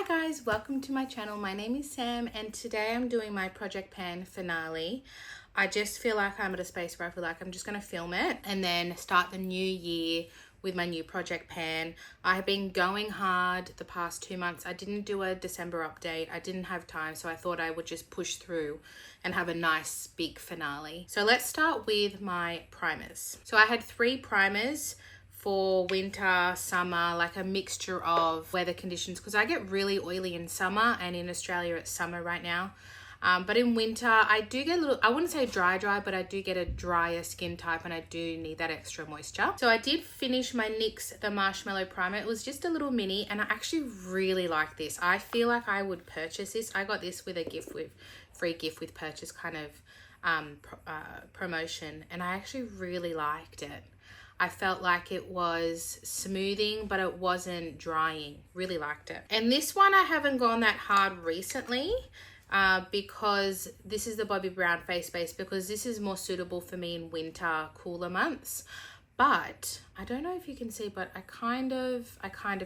Hi guys, welcome to my channel. My name is Sam and today I'm doing my project pan finale. I just feel like I'm at a space where I feel like I'm just going to film it and then start the new year with my new project pan. I have been going hard the past 2 months. I didn't do a December update. I didn't have time, so I thought I would just push through and have a nice big finale. So let's start with my primers. So I had 3 primers for winter, summer, like a mixture of weather conditions, because I get really oily in summer, and in Australia it's summer right now. But in winter, I do get a little, I wouldn't say dry, but I do get a drier skin type and I do need that extra moisture. So I did finish my NYX, the Marshmallow Primer. It was just a little mini and I actually really like this. I feel like I would purchase this. I got this with a free gift with purchase kind of promotion, and I actually really liked it. I felt like it was smoothing, but it wasn't drying. Really liked it. And this one I haven't gone that hard recently because this is the Bobbi Brown Face Base, because this is more suitable for me in winter, cooler months. But I don't know if you can see, but I kind of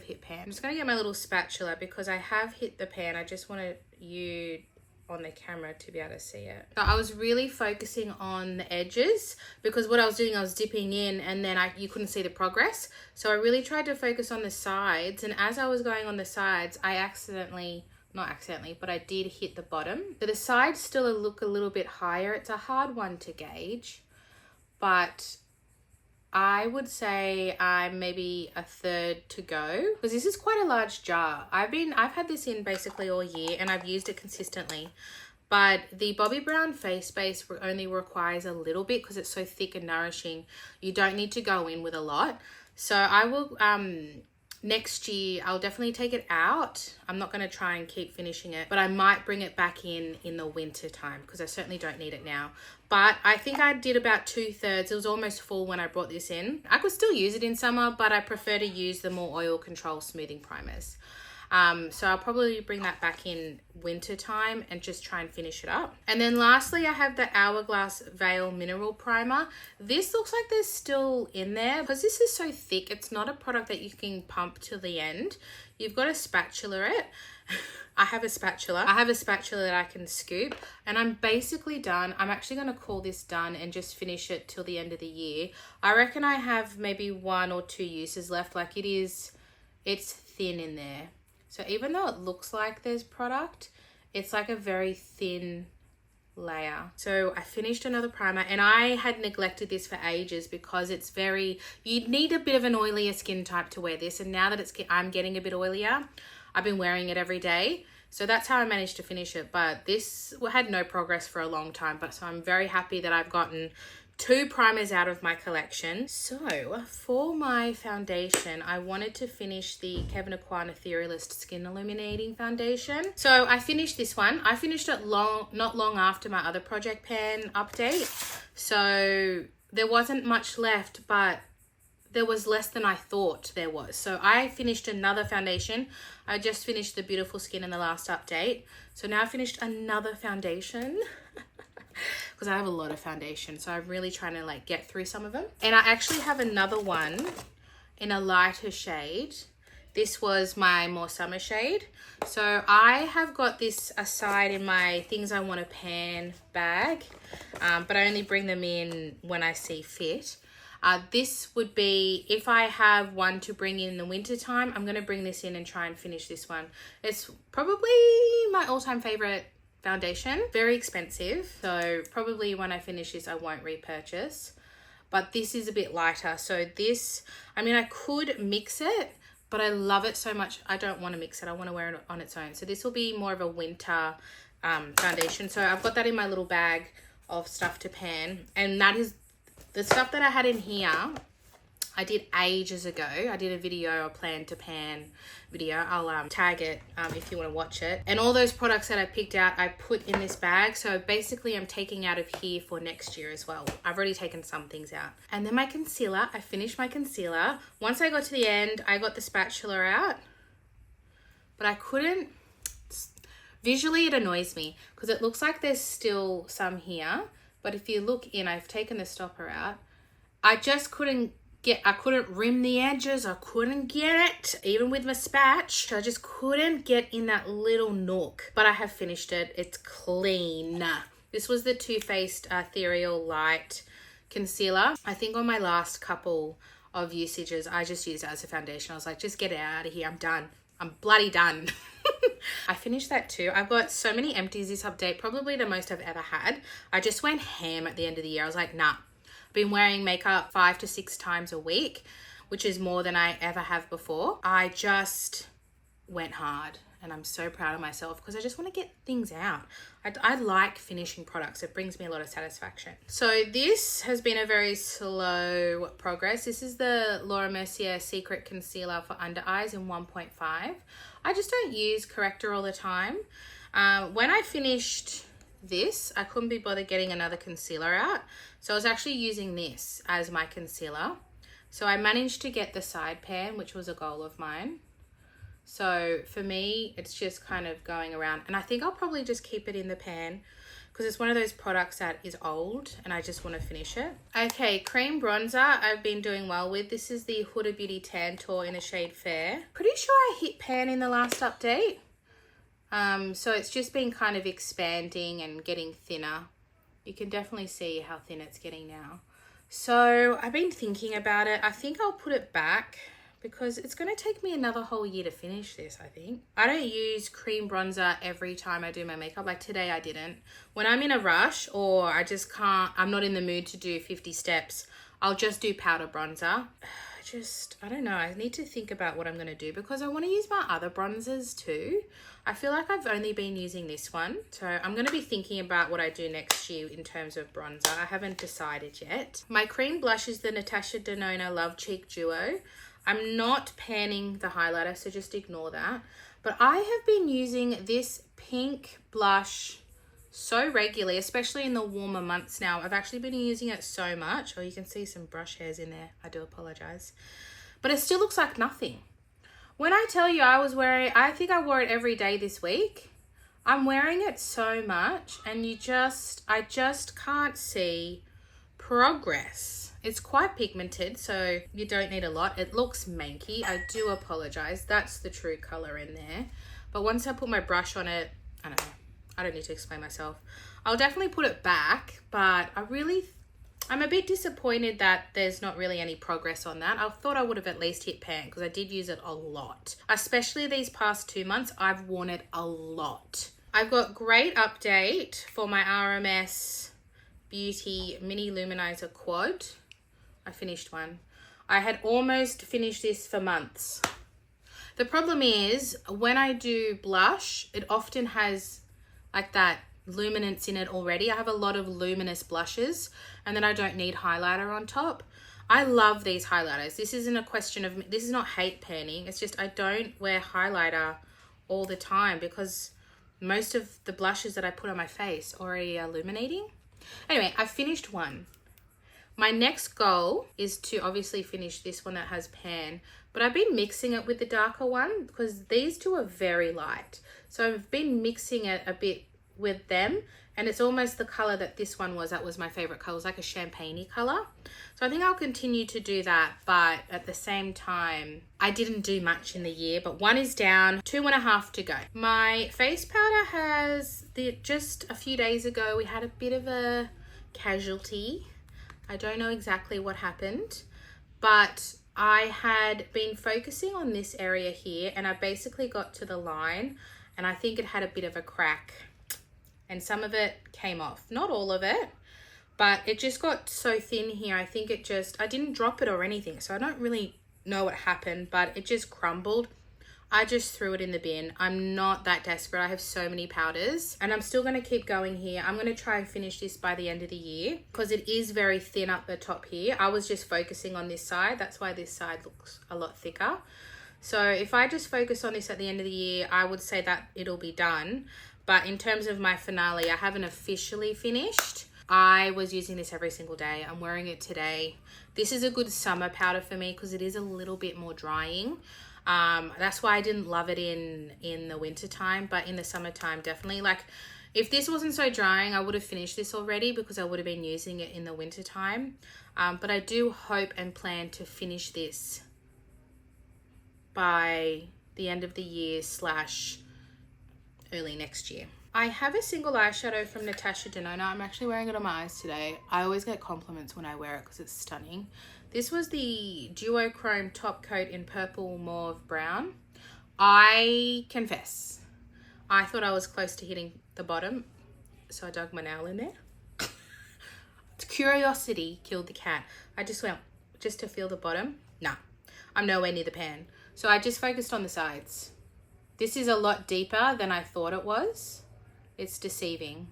hit pan. I'm just gonna get my little spatula because I have hit the pan. I just wanted you on the camera to be able to see it. So I was really focusing on the edges because what I was doing, I was dipping in and then you couldn't see the progress. So I really tried to focus on the sides, and as I was going on the sides, I not accidentally, but I did hit the bottom. So the sides still look a little bit higher. It's a hard one to gauge, but I would say I'm maybe a third to go because this is quite a large jar. I've had this in basically all year and I've used it consistently, but the Bobbi Brown Face Base only requires a little bit because it's so thick and nourishing. You don't need to go in with a lot. So I will, next year, I'll definitely take it out. I'm not going to try and keep finishing it, but I might bring it back in the winter time because I certainly don't need it now. But I think I did about 2/3. It was almost full when I brought this in. I could still use it in summer, but I prefer to use the more oil control smoothing primers. So I'll probably bring that back in winter time and just try and finish it up. And then lastly, I have the Hourglass Veil Mineral Primer. This looks like there's still in there because this is so thick. It's not a product that you can pump to the end. You've got to spatula it. I have a spatula that I can scoop, and I'm basically done. I'm actually going to call this done and just finish it till the end of the year. I reckon I have maybe 1 or 2 uses left. Like it's thin in there. So even though it looks like there's product, it's like a very thin layer. So I finished another primer, and I had neglected this for ages because you need a bit of an oilier skin type to wear this. And now that I'm getting a bit oilier, I've been wearing it every day. So that's how I managed to finish it. But this had no progress for a long time. So I'm very happy that I've gotten 2 primers out of my collection. So for my foundation, I wanted to finish the Kevyn Etherealist Skin Illuminating Foundation. So I finished this one. I finished it not long after my other project pan update. So there wasn't much left, but there was less than I thought there was. So I finished another foundation. I just finished the Beautiful Skin in the last update. So now I finished another foundation because I have a lot of foundation. So I'm really trying to get through some of them. And I actually have another one in a lighter shade. This was my more summer shade. So I have got this aside in my things I want to pan bag, but I only bring them in when I see fit. This would be, if I have one to bring in the winter time, I'm going to bring this in and try and finish this one. It's probably my all-time favorite foundation. Very expensive. So probably when I finish this, I won't repurchase. But this is a bit lighter. So this, I could mix it, but I love it so much. I don't want to mix it. I want to wear it on its own. So this will be more of a winter foundation. So I've got that in my little bag of stuff to pan. And that is the stuff that I had in here. I did ages ago. I did a video, a plan to pan video. I'll tag it if you want to watch it. And all those products that I picked out, I put in this bag. So basically I'm taking out of here for next year as well. I've already taken some things out. And then my concealer, I finished my concealer. Once I got to the end, I got the spatula out, but I couldn't, visually it annoys me because it looks like there's still some here. But if you look in, I've taken the stopper out. I just couldn't couldn't rim the edges. I couldn't get it, even with my spatch. I just couldn't get in that little nook. But I have finished it. It's clean. This was the Too Faced Ethereal Light Concealer. I think on my last couple of usages, I just used it as a foundation. I was like, just get it out of here. I'm done. I'm bloody done. I finished that too. I've got so many empties this update, probably the most I've ever had. I just went ham at the end of the year. I was like, nah. I've been wearing makeup 5 to 6 times a week, which is more than I ever have before. I just went hard and I'm so proud of myself because I just want to get things out. I like finishing products. It brings me a lot of satisfaction. So this has been a very slow progress. This is the Laura Mercier Secret Concealer for Under Eyes in 1.5. I just don't use corrector all the time. When I finished this, I couldn't be bothered getting another concealer out. So I was actually using this as my concealer. So I managed to get the side pan, which was a goal of mine. So for me, it's just kind of going around, and I think I'll probably just keep it in the pan because it's one of those products that is old and I just want to finish it. Okay, cream bronzer I've been doing well with. This is the Huda Beauty Tantour in the shade Fair. Pretty sure I hit pan in the last update. So it's just been kind of expanding and getting thinner. You can definitely see how thin it's getting now. So I've been thinking about it. I think I'll put it back because it's going to take me another whole year to finish this, I think. I don't use cream bronzer every time I do my makeup. Like today I didn't. When I'm in a rush or I just can't, I'm not in the mood to do 50 steps, I'll just do powder bronzer. I don't know. I need to think about what I'm going to do because I want to use my other bronzers too. I feel like I've only been using this one. So I'm going to be thinking about what I do next year in terms of bronzer. I haven't decided yet. My cream blush is the Natasha Denona Love Cheek Duo. I'm not panning the highlighter, so just ignore that. But I have been using this pink blush so regularly, especially in the warmer months now. I've actually been using it so much. Oh, you can see some brush hairs in there. I do apologize. But it still looks like nothing. When I tell you I think I wore it every day this week. I'm wearing it so much and I just can't see progress. It's quite pigmented, so you don't need a lot. It looks manky. I do apologize. That's the true color in there. But once I put my brush on it, I don't know. I don't need to explain myself. I'll definitely put it back, but I'm a bit disappointed that there's not really any progress on that. I thought I would have at least hit pan because I did use it a lot. Especially these past 2 months, I've worn it a lot. I've got great update for my RMS Beauty Mini Luminizer Quad. I finished one. I had almost finished this for months. The problem is when I do blush, it often has like that luminance in it already. I have a lot of luminous blushes and then I don't need highlighter on top. I love these highlighters. This isn't a question of, this is not hate panning. It's just I don't wear highlighter all the time because most of the blushes that I put on my face already are illuminating. Anyway, I finished one. My next goal is to obviously finish this one that has pan, but I've been mixing it with the darker one because these two are very light. So I've been mixing it a bit with them and it's almost the color that this one was. That was my favorite color. It was like a champagne-y color. So I think I'll continue to do that, but at the same time, I didn't do much in the year, but one is down, 2.5 to go. My face powder has, just a few days ago, we had a bit of a casualty. I don't know exactly what happened, but I had been focusing on this area here and I basically got to the line and I think it had a bit of a crack and some of it came off. Not all of it, but it just got so thin here. I think I didn't drop it or anything, so I don't really know what happened, but it just crumbled. I just threw it in the bin. I'm not that desperate. I have so many powders and I'm still going to keep going here. I'm going to try and finish this by the end of the year because it is very thin up the top here. I was just focusing on this side. That's why this side looks a lot thicker. So if I just focus on this at the end of the year, I would say that it'll be done. But in terms of my finale, I haven't officially finished. I was using this every single day. I'm wearing it today. This is a good summer powder for me because it is a little bit more drying. That's why I didn't love it in the winter time, but in the summertime, definitely. Like If this wasn't so drying, I would have finished this already because I would have been using it in the winter time. But I do hope and plan to finish this by the end of the year / early next year. I have a single eyeshadow from Natasha Denona. I'm actually wearing it on my eyes today. I always get compliments when I wear it because it's stunning. This was the Duochrome top coat in purple, mauve, brown. I confess, I thought I was close to hitting the bottom, so I dug my nail in there. Curiosity killed the cat. I just went just to feel the bottom. Nah, I'm nowhere near the pan. So I just focused on the sides. This is a lot deeper than I thought it was. It's deceiving.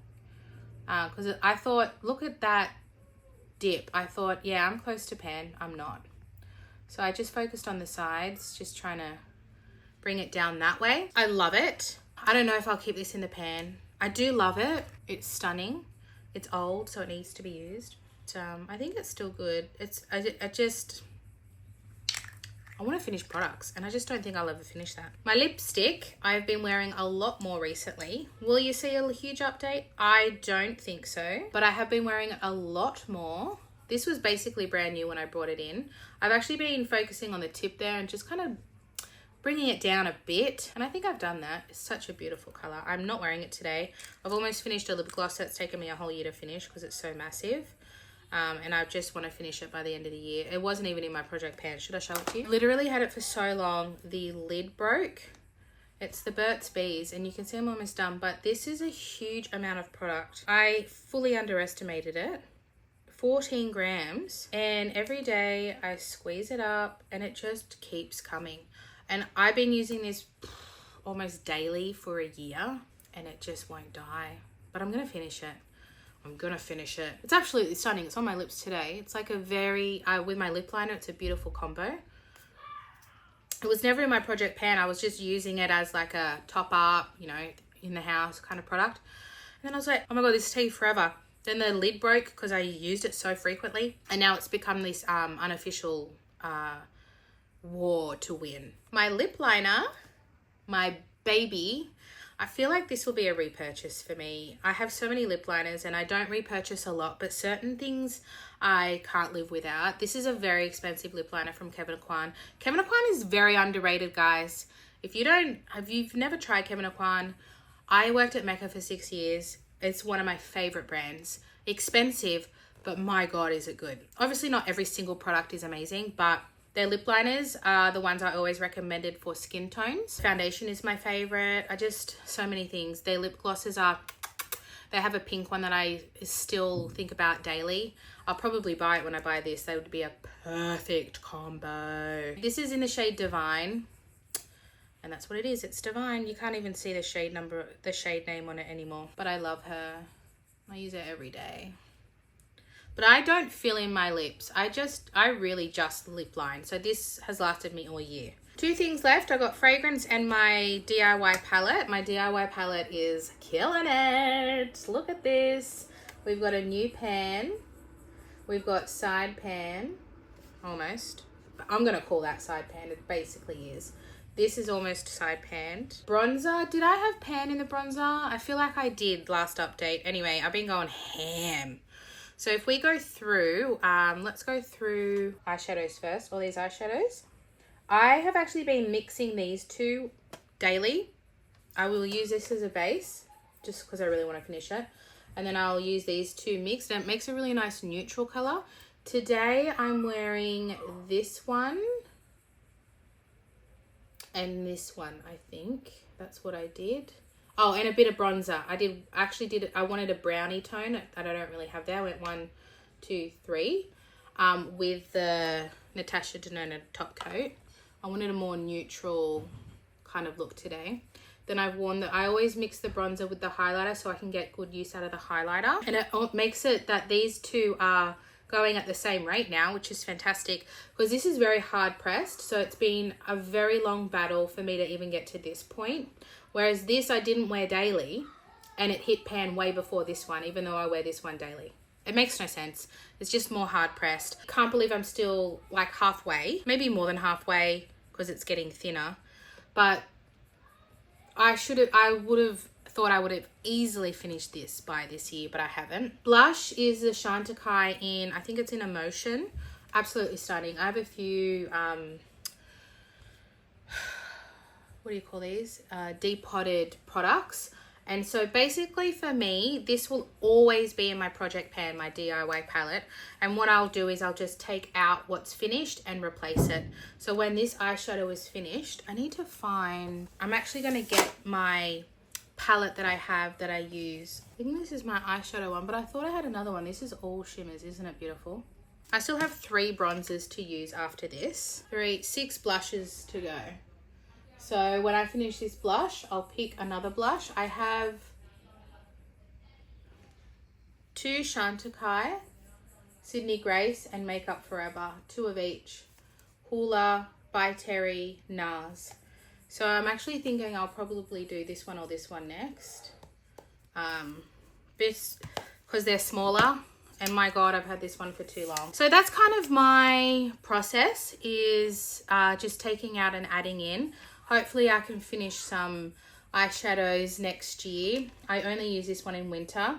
Because I thought, look at that dip. I thought, yeah, I'm close to pan. I'm not. So I just focused on the sides, just trying to bring it down that way. I love it. I don't know if I'll keep this in the pan. I do love it. It's stunning. It's old, so it needs to be used. But, I think it's still good. I want to finish products, and I just don't think I'll ever finish that. My lipstick, I've been wearing a lot more recently. Will you see a huge update? I don't think so, but I have been wearing a lot more. This was basically brand new when I brought it in. I've actually been focusing on the tip there and just kind of bringing it down a bit, and I think I've done that. It's such a beautiful color. I'm not wearing it today. I've almost finished a lip gloss that's taken me a whole year to finish because it's so massive. And I just want to finish it by the end of the year. It wasn't even in my project pan. Should I show it to you? Literally had it for so long, the lid broke. It's the Burt's Bees, and you can see I'm almost done, but this is a huge amount of product. I fully underestimated it. 14 grams, and every day I squeeze it up and it just keeps coming. And I've been using this almost daily for a year and it just won't die, but I'm going to finish it. I'm gonna finish it. It's absolutely stunning. It's on my lips today. It's like a very, with my lip liner, it's a beautiful combo. It was never in my project pan. I was just using it as like a top up, you know, in the house kind of product. And then I was like, oh my God, this is taking forever. Then the lid broke because I used it so frequently. And now it's become this unofficial war to win. My lip liner, my baby, I feel like this will be a repurchase for me. I have so many lip liners and I don't repurchase a lot, but certain things I can't live without. This is a very expensive lip liner from Kevyn. Kevyn is very underrated, guys. If you've never tried Kevyn, I worked at Mecca for 6 years. It's one of my favorite brands. Expensive, but my God, is it good. Obviously not every single product is amazing, but their lip liners are the ones I always recommended for skin tones. Foundation is my favorite. So many things. Their lip glosses they have a pink one that I still think about daily. I'll probably buy it when I buy this. They would be a perfect combo. This is in the shade Divine. And that's what it is. It's Divine. You can't even see the shade name on it anymore. But I love her. I use it every day. But I don't fill in my lips. I really just lip line. So this has lasted me all year. 2 things left. I got fragrance and my DIY palette. My DIY palette is killing it. Look at this. We've got a new pan. We've got side pan. Almost. I'm going to call that side pan. It basically is. This is almost side panned. Bronzer. Did I have pan in the bronzer? I feel like I did last update. Anyway, I've been going ham. So if we go through, let's go through eyeshadows first, all these eyeshadows. I have actually been mixing these 2 daily. I will use this as a base just because I really want to finish it. And then I'll use these 2 mixed and it makes a really nice neutral color. Today I'm wearing this one and this one, I think. That's what I did. Oh, and a bit of bronzer. I wanted a brownie tone that I don't really have there. I went 1, 2, 3 with the Natasha Denona top coat. I wanted a more neutral kind of look today. Then I always mix the bronzer with the highlighter so I can get good use out of the highlighter. And it makes it that these 2 are going at the same rate now, which is fantastic because this is very hard pressed. So it's been a very long battle for me to even get to this point. Whereas this I didn't wear daily and it hit pan way before this one, even though I wear this one daily. It makes no sense. It's just more hard pressed. Can't believe I'm still like halfway, maybe more than halfway because it's getting thinner. But I would have thought I would have easily finished this by this year, but I haven't. Blush is the Chantecaille in, I think it's in Emotion. Absolutely stunning. I have a few, what do you call these? Depotted products. And so basically for me, this will always be in my project pan, my DIY palette. And what I'll do is I'll just take out what's finished and replace it. So when this eyeshadow is finished, I need to find, I'm actually going to get my palette that I have that I use. I think this is my eyeshadow one, but I thought I had another one. This is all shimmers. Isn't it beautiful? I still have 3 bronzers to use after this. 6 blushes to go. So when I finish this blush, I'll pick another blush. I have 2 Chantecaille, Sydney Grace, and Makeup Forever. 2 of each. Hoola, By Terry, NARS. So I'm actually thinking I'll probably do this one or this one next. This, because they're smaller. And my God, I've had this one for too long. So that's kind of my process, is just taking out and adding in. Hopefully I can finish some eyeshadows next year. I only use this one in winter.